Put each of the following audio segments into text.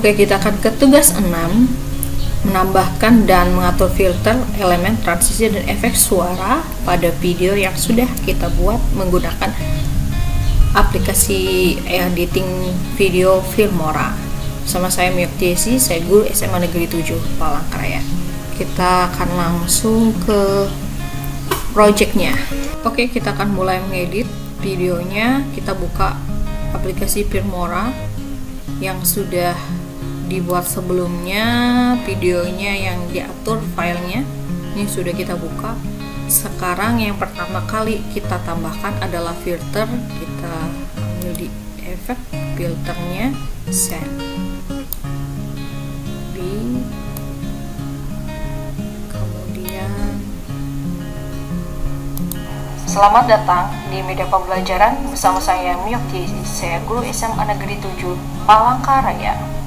Oke, kita akan ke tugas 6, menambahkan dan mengatur filter, elemen, transisi, dan efek suara pada video yang sudah kita buat menggunakan aplikasi editing video Filmora. Sama saya Miyoktiesi, saya guru SMA Negeri 7 Palangkaraya. Kita akan langsung ke projectnya. Oke, kita akan mulai mengedit videonya. Kita buka aplikasi Filmora yang sudah dibuat sebelumnya, videonya yang diatur filenya ini sudah kita buka. Sekarang yang pertama kali kita tambahkan adalah filter. Kita ambil di efek, filternya send kemudian selamat datang di media pembelajaran bersama saya Miyoktiesi, saya guru SMA Negeri 7 Palangkaraya.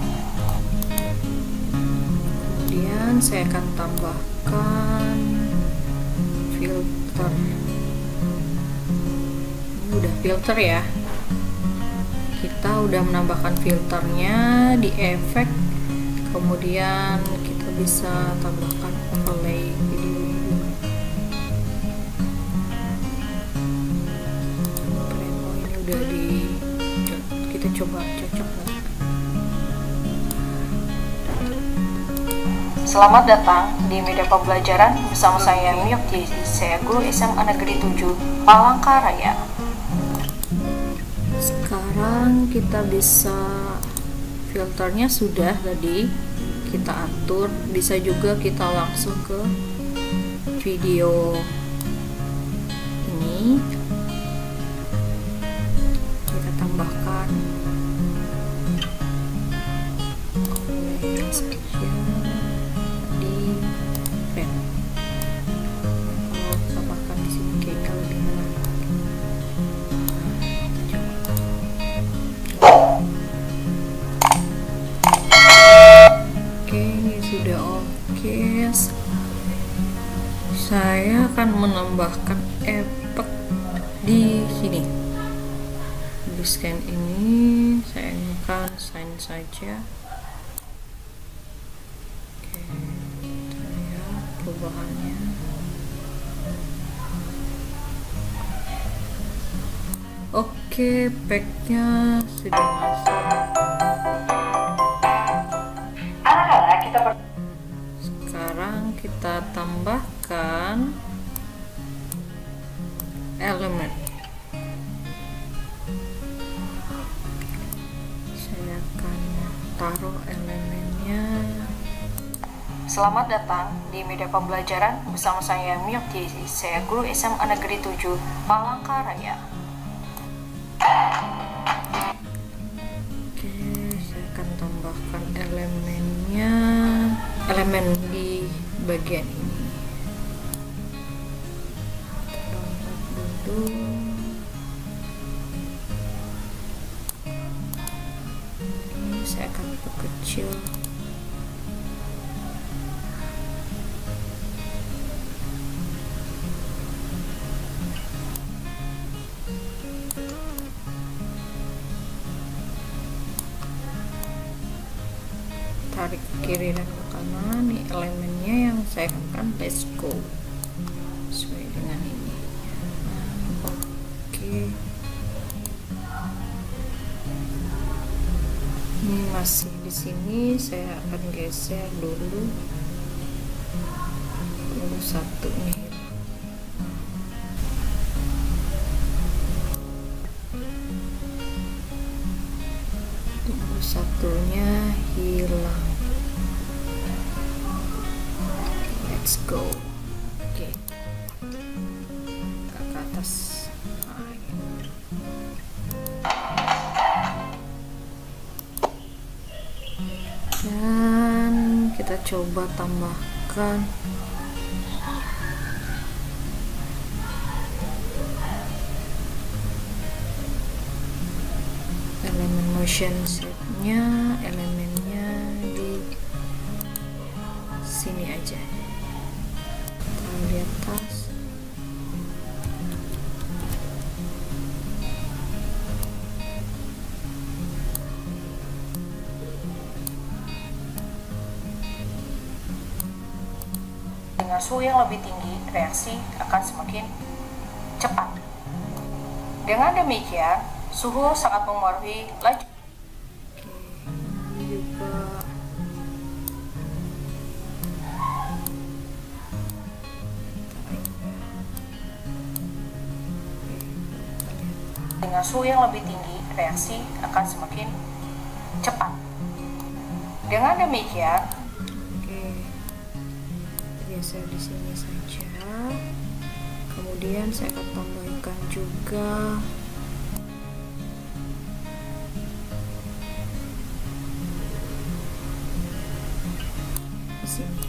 Kemudian saya akan tambahkan filter. Ini udah filter ya. Kita udah menambahkan filternya di efek. Kemudian kita bisa tambahkan overlay video. Ini udah kita coba cocok. Selamat datang di media pembelajaran bersama saya Miyoktiesi, saya guru SMA Negeri 7 Palangkaraya. Sekarang kita bisa, filternya sudah tadi kita atur, bisa juga kita langsung ke video ini, kita tambahkan saya akan menambahkan efek di sini. Di scan ini saya akan sign saja. Oke, kita lihat perubahannya. Oke, packnya sudah masuk. Sekarang kita tambahkan elemen. Saya akan taruh elemennya. Selamat datang di media pembelajaran bersama saya Miyoktiesi, saya guru SMA Negeri 7 Palangkaraya. Oke, saya akan tambahkan elemennya, elemen di bagian ini. Ini saya akan perkecil. Tarik ke kiri dan ke kanan. Nih elemennya yang saya akan let's go sesuai dengan ini. Oke, ini masih di sini. Saya akan geser dulu satunya. Satunya hilang. Let's go. Oke, ke atas. Dan kita coba tambahkan elemen motion setnya, elemennya di sini aja. Taruh di atas. Dengan suhu yang lebih tinggi, reaksi akan semakin cepat. Dengan demikian, suhu sangat mempengaruhi laju. Dengan suhu yang lebih tinggi, reaksi akan semakin cepat. Dengan demikian, geser di sini saja. Kemudian saya akan tambahkan juga di sini.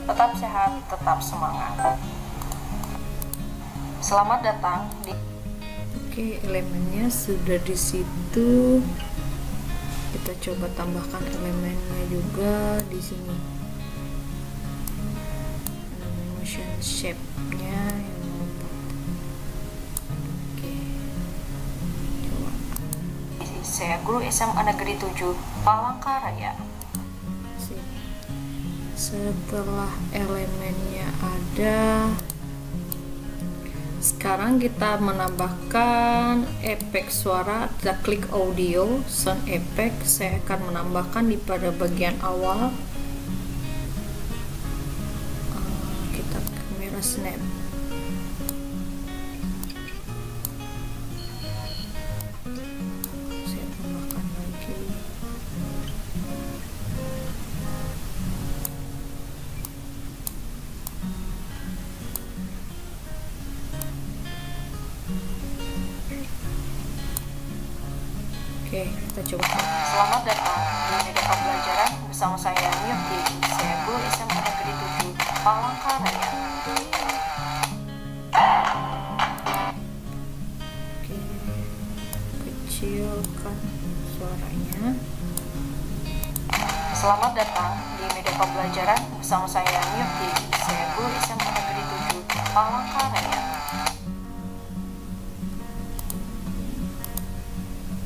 Tetap sehat, tetap semangat. Selamat datang di. Oke, elemennya sudah di situ. Kita coba tambahkan elemennya juga di sini. Motion shape-nya yang membuat. Oke. Coba. Saya guru SMA Negeri 7 Palangkaraya. Setelah elemennya ada, sekarang kita menambahkan efek suara. Kita klik audio, sound effect. Saya akan menambahkan di pada bagian awal. Kita kamera snap. Saya tambahkan lagi. Oke, kita coba. Selamat datang di media pembelajaran bersama saya Miyok Devi. Saya guru SMA Negeri 7 Palangkaraya. Oke, kecilkan suaranya. Selamat datang di media pembelajaran bersama saya Miyok Devi. Saya guru SMA Negeri 7 Palangkaraya.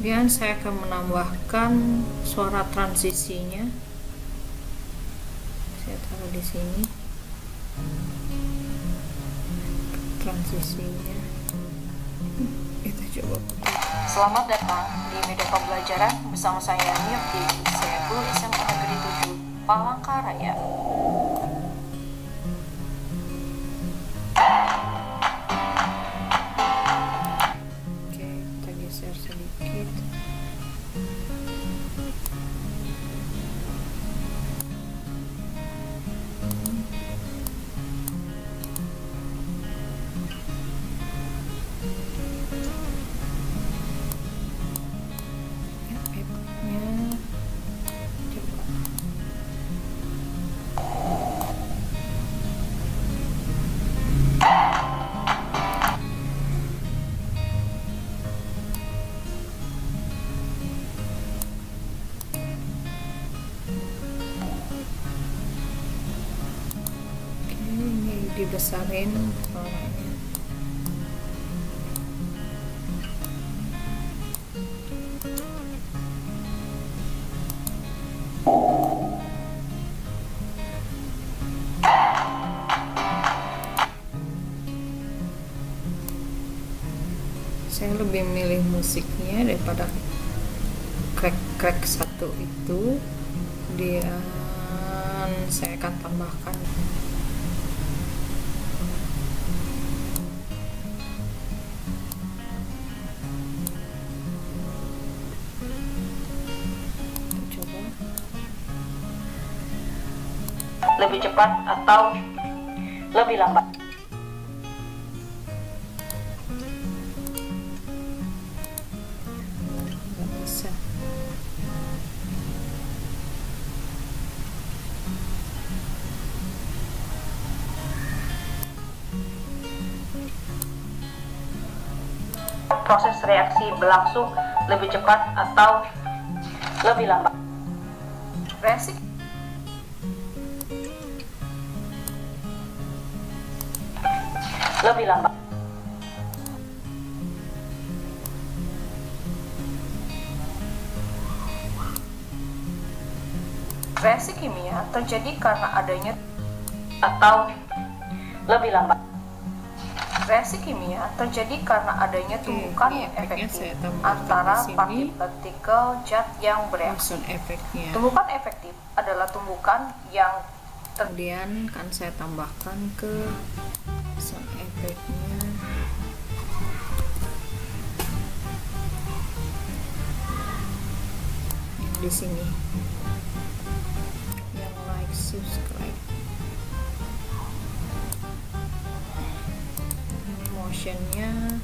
Kemudian saya akan menambahkan suara transisinya. Saya taruh di sini. Transisinya. Kita coba putar. Selamat datang di media pembelajaran bersama saya Miyok Devi. Saya guru SMA Negeri 7 Palangkaraya. Sedikit. Efeknya coba. Dibesarin suaranya. Saya lebih milih musiknya daripada crack satu itu. Dan saya akan tambahkan lebih cepat atau lebih lambat. Nggak bisa. proses reaksi berlangsung lebih cepat atau lebih lambat. Reaksi lebih lambat. Reaksi kimia terjadi karena adanya atau lebih lambat. Reaksi kimia terjadi karena adanya tumbukan yang efektif antara partikel zat yang bereaksi. Tumbukan efektif adalah tumbukan yang kemudian kan saya tambahkan ke sound efeknya. Yang di sini. Yang like, subscribe. Ini motionnya.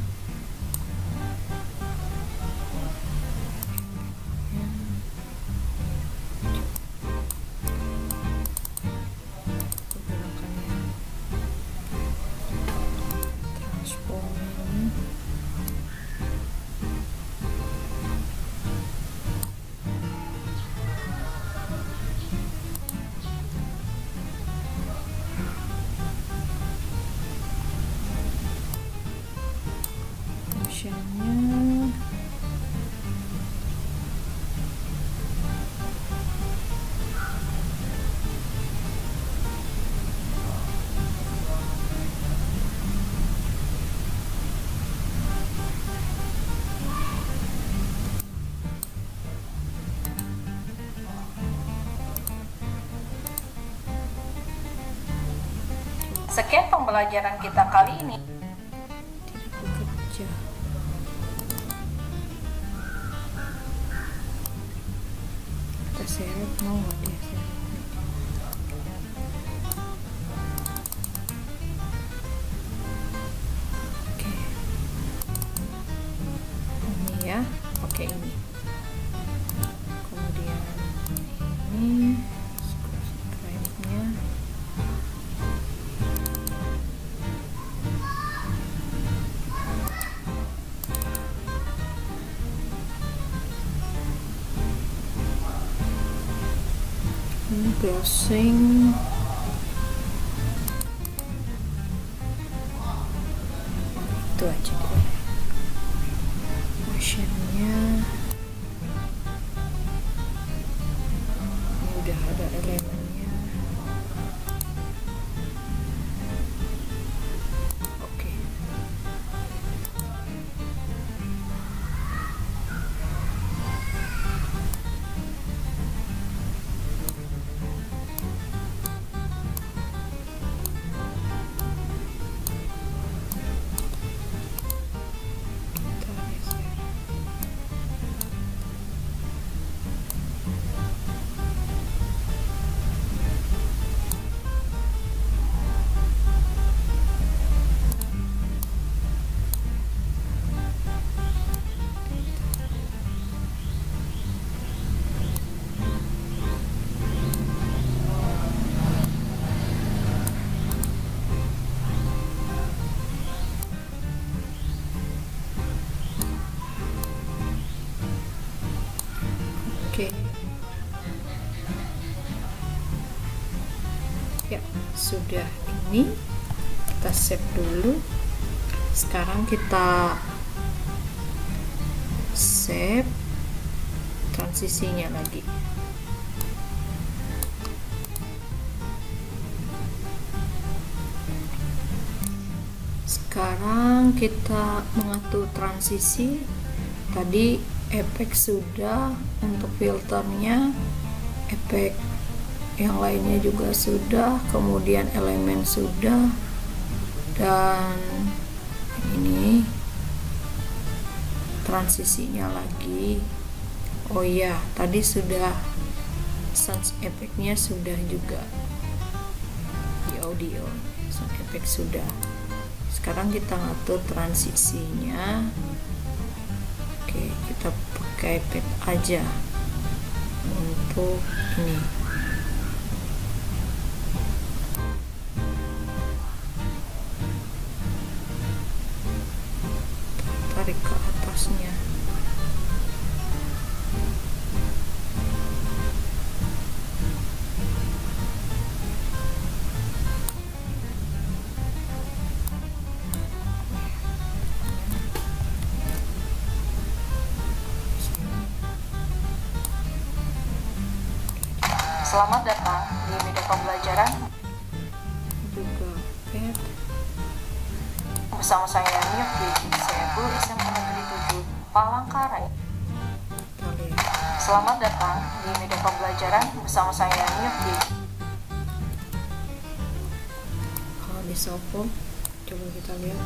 Sekian pembelajaran kita kali ini. Tidak bekerja. Kita seret, mau nggak dia seret? Oke. Ini ya, pakai ini. Kemudian ini. Browsing itu aja deh. Motionnya ini udah ada elemennya. Oke. Ya, sudah. Ini kita save dulu. Sekarang kita save transisinya lagi. Sekarang kita mengatur transisi. Tadi efek sudah, untuk filternya efek yang lainnya juga sudah, kemudian elemen sudah, dan ini transisinya lagi. Oh ya, tadi sudah sound efeknya sudah juga di audio, sound efek sudah. Sekarang kita ngatur transisinya. Oke, kita pakai pad aja untuk ini. tarik ke atasnya. Selamat datang di media pembelajaran Juga pet bersama saya Miok Deji, saya guru SMA Negeri 7 Palangkaraya. Selamat datang di media pembelajaran bersama saya Miok Deji. Kalau di Sopo, coba kita lihat.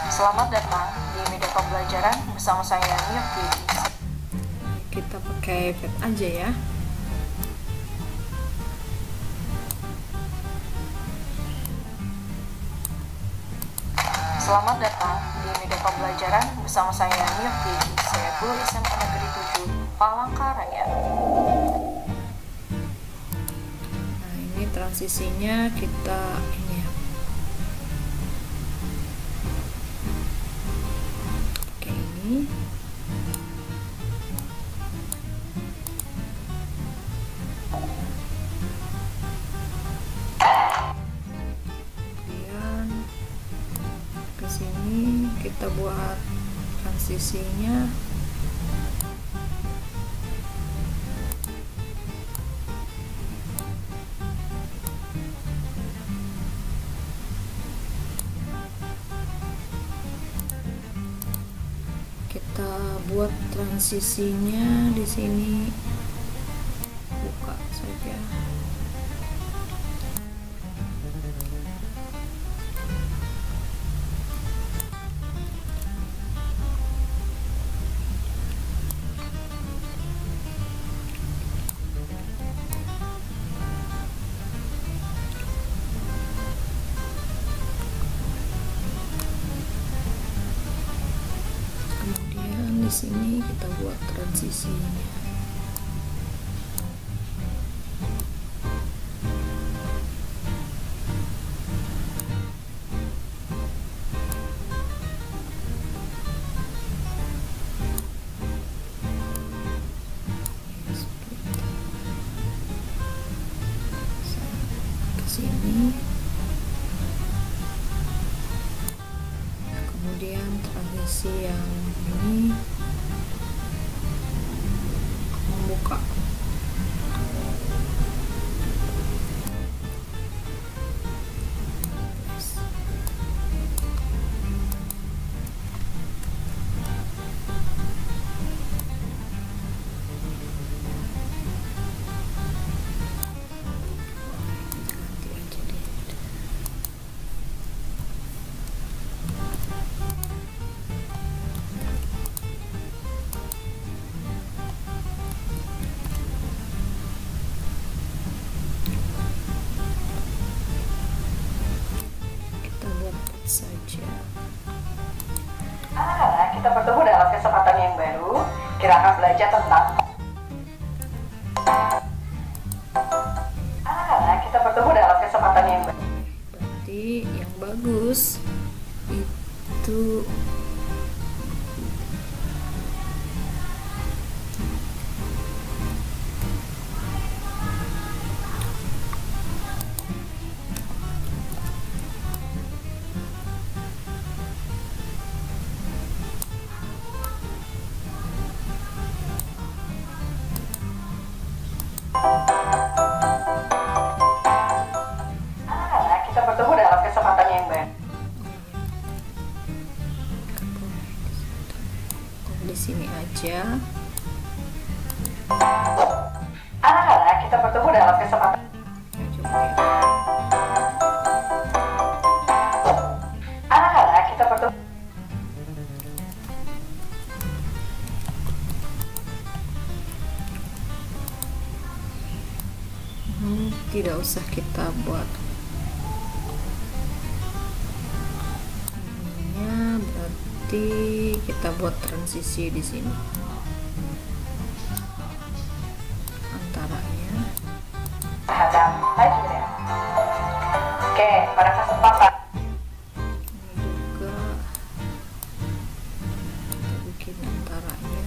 Selamat datang di media pembelajaran bersama saya Miok Deji. Kita pakai pet aja ya. Selamat datang di media pembelajaran bersama saya Miok Deji, saya guru SMA Negeri 7 Palangkaraya. Nah, ini transisinya kita ini ya. Oke, ini. Kemudian ke sini kita buat transisinya. Kita buat transisinya di sini, buka saja. Kemudian di sini kita buat transisinya. Ke sini. Kemudian transisi yang ini membuka. Ganti aja deh. Kita buat pet saja. Anak-anak, kita bertemu dalam kesempatan yang baru. Kita akan belajar tentang Anak-anak, kita bertemu dalam kesempatan yang baru. Berarti yang bagus itu Anak-anak, kita bertemu dalam kesempatan yang baru. di sini aja. Anak-anak, kita bertemu dalam kesempatan. Coba ya. Anak-anak, kita bertemu. Tidak usah kita buat ininya, berarti kita buat transisi di sini antaranya. Terhadap Hajra. Oke, Oke, pada kesempatan ini juga kita bikin antaranya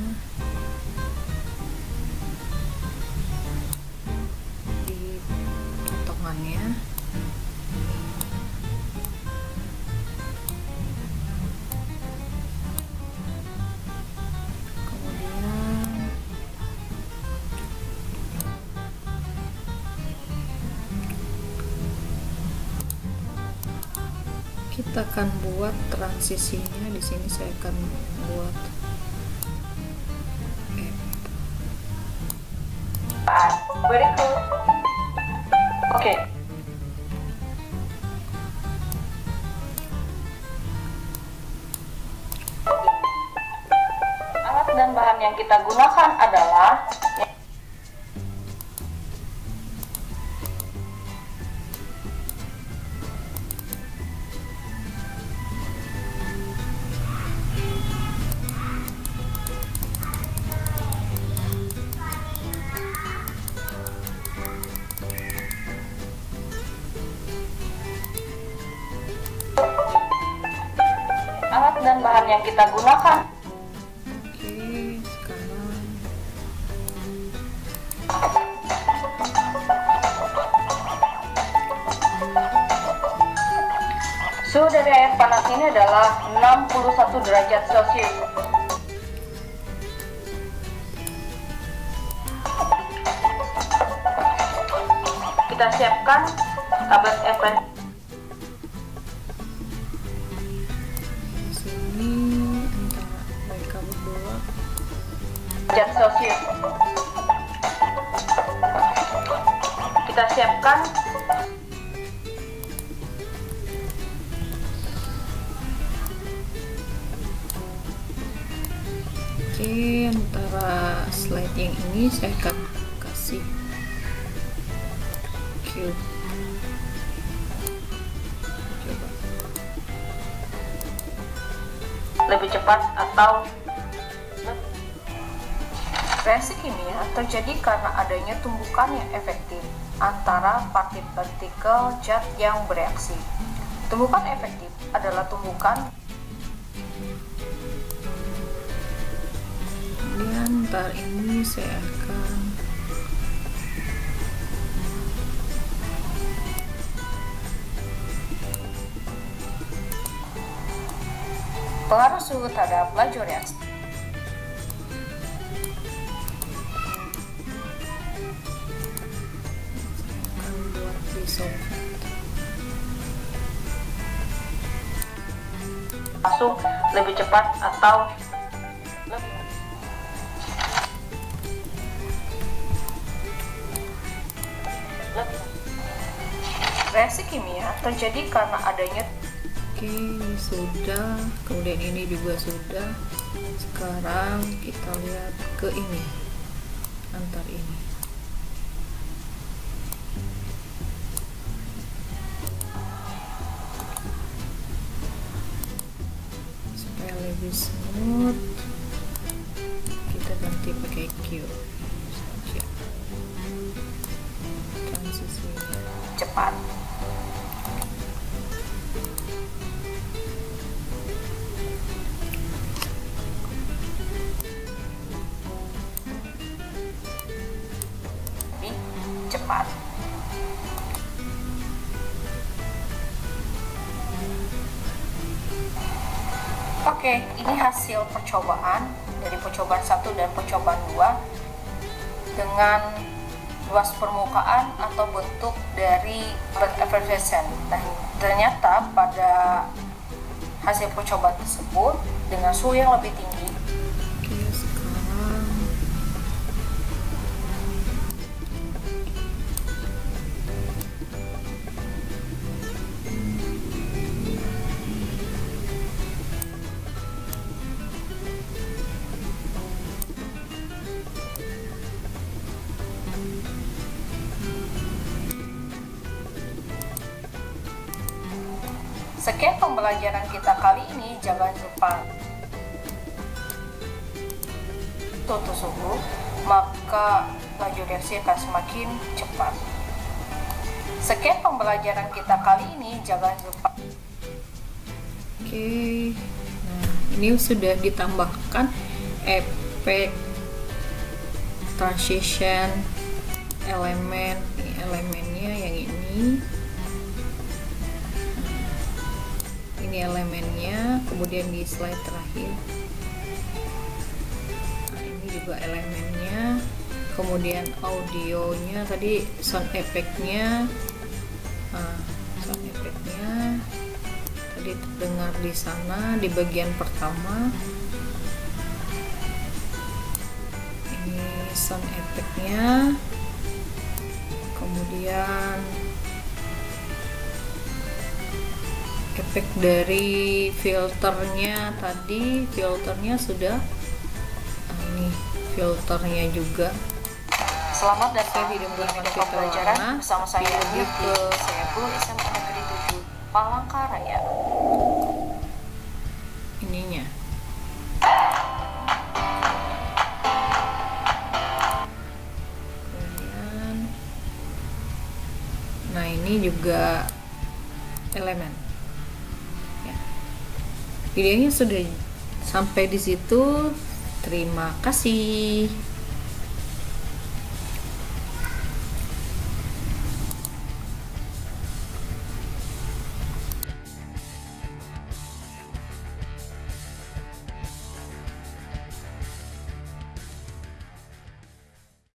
di potongannya. Kemudian kita akan buat transisinya. Di sini saya akan buat very cool. Oke. Alat dan bahan yang kita gunakan adalah yang kita gunakan. Oke, sekarang suhu dari air panas ini adalah 61 derajat Celcius. Kita siapkan tablet efek. di sini antara mereka berdua. Derajat Celcius. Kita siapkan Oke, antara slide yang ini saya akan kasih cube. Coba. lebih cepat atau reaksi kimia terjadi karena adanya tumbukan yang efektif antara partikel zat yang bereaksi. Tumbukan efektif adalah tumbukan Kemudian ntar ini saya akan pengaruh suhu terhadap laju reaksi. buat disolvent. Langsung lebih cepat atau reaksi kimia terjadi karena adanya Oke, sudah. Kemudian ini juga sudah. Sekarang kita lihat ke ini, antar ini. Supaya lebih smooth, kita ganti pakai Q saja. Transisinya. cepat. Lebih cepat. Oke, ini hasil percobaan dari percobaan 1 dan percobaan 2 dengan luas permukaan atau bentuk dari bed effervescent. Nah, ternyata pada hasil percobaan tersebut dengan suhu yang lebih tinggi, Oke, sekarang sekian pembelajaran kita kali ini. Jangan lupa tutup suhu, maka laju reaksi akan semakin cepat. Sekian pembelajaran kita kali ini, jangan lupa. Oke, nah ini sudah ditambahkan efek transition elemen. Ini elemennya yang ini elemennya, kemudian di slide terakhir nah ini juga elemennya, kemudian audionya tadi, sound effect-nya. Sound effect-nya tadi terdengar di sana di bagian pertama. Ini sound effect-nya, kemudian efek dari filternya tadi, filternya sudah ini filternya juga. Selamat datang Saya di tidak menggunakan video pembelajaran warna, bersama saya lebih Yuki. Saya guru SMA Negeri 7 Palangkaraya. ininya. Kemudian, nah ini juga elemen. Ya. Videonya sudah sampai di situ. Terima kasih.